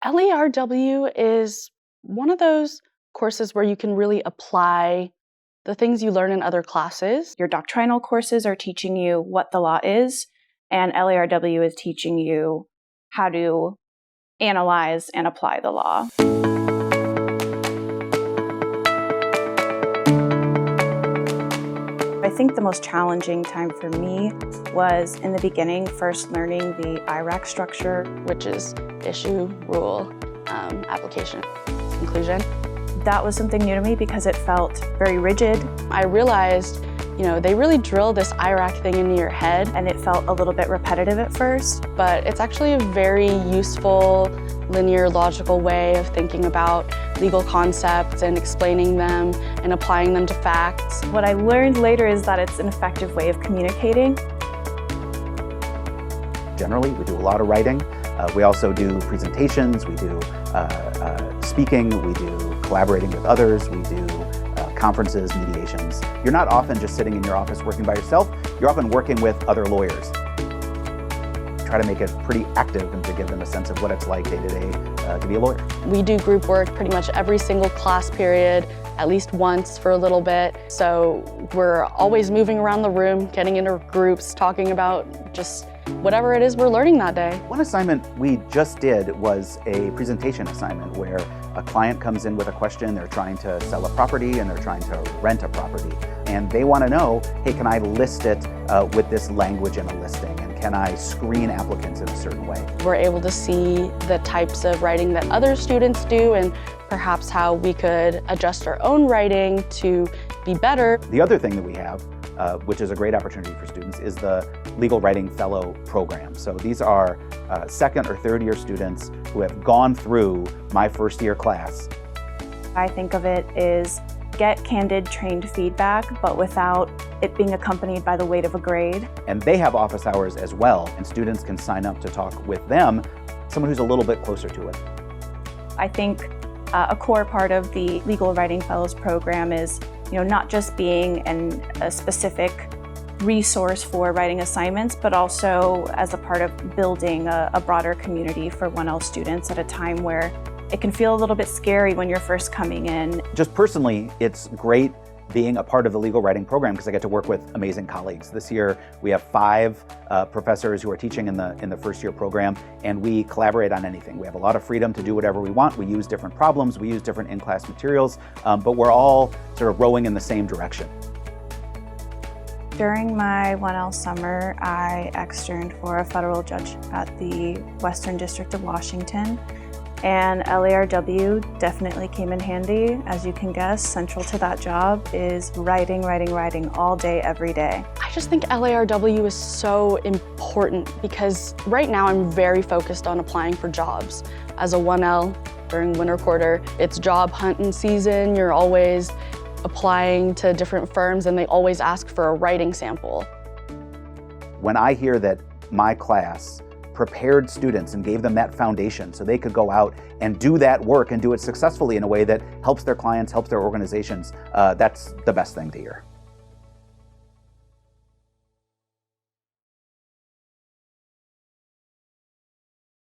LARW is one of those courses where you can really apply the things you learn in other classes. Your doctrinal courses are teaching you what the law is, and LARW is teaching you how to analyze and apply the law. I think the most challenging time for me was in the beginning, first learning the IRAC structure, which is issue, rule, application, conclusion. That was something new to me because it felt very rigid. I realized, they really drill this IRAC thing into your head. And it felt a little bit repetitive at first. But it's actually a very useful, linear, logical way of thinking about legal concepts and explaining them and applying them to facts. What I learned later is that it's an effective way of communicating. Generally, we do a lot of writing. We also do presentations, we do speaking, we do collaborating with others, we do conferences, mediations. You're not often just sitting in your office working by yourself, you're often working with other lawyers. Try to make it pretty active and to give them a sense of what it's like day to day to be a lawyer. We do group work pretty much every single class period, at least once for a little bit. So we're always moving around the room, getting into groups, talking about just whatever it is we're learning that day. One assignment we just did was a presentation assignment where a client comes in with a question, they're trying to sell a property and they're trying to rent a property. And they want to know, hey, can I list it with this language in a listing? And can I screen applicants in a certain way? We're able to see the types of writing that other students do and perhaps how we could adjust our own writing to be better. The other thing that we have, which is a great opportunity for students, is the Legal Writing Fellow program. So these are second or third year students who have gone through my first year class. I think of it as get candid, trained feedback, but without it being accompanied by the weight of a grade. And they have office hours as well, and students can sign up to talk with them, someone who's a little bit closer to it. I think a core part of the Legal Writing Fellows program is not just being a specific resource for writing assignments, but also as a part of building a broader community for 1L students at a time where it can feel a little bit scary when you're first coming in. Just personally, it's great being a part of the legal writing program because I get to work with amazing colleagues. This year, we have 5 professors who are teaching in the first year program, and we collaborate on anything. We have a lot of freedom to do whatever we want. We use different problems, we use different in-class materials, but we're all sort of rowing in the same direction. During my 1L summer, I externed for a federal judge at the Western District of Washington. And LARW definitely came in handy. As you can guess, central to that job is writing all day, every day. I just think LARW is so important because right now I'm very focused on applying for jobs. As a 1L during winter quarter, it's job hunting season. You're always applying to different firms and they always ask for a writing sample. When I hear that my class prepared students and gave them that foundation so they could go out and do that work and do it successfully in a way that helps their clients, helps their organizations, that's the best thing to hear.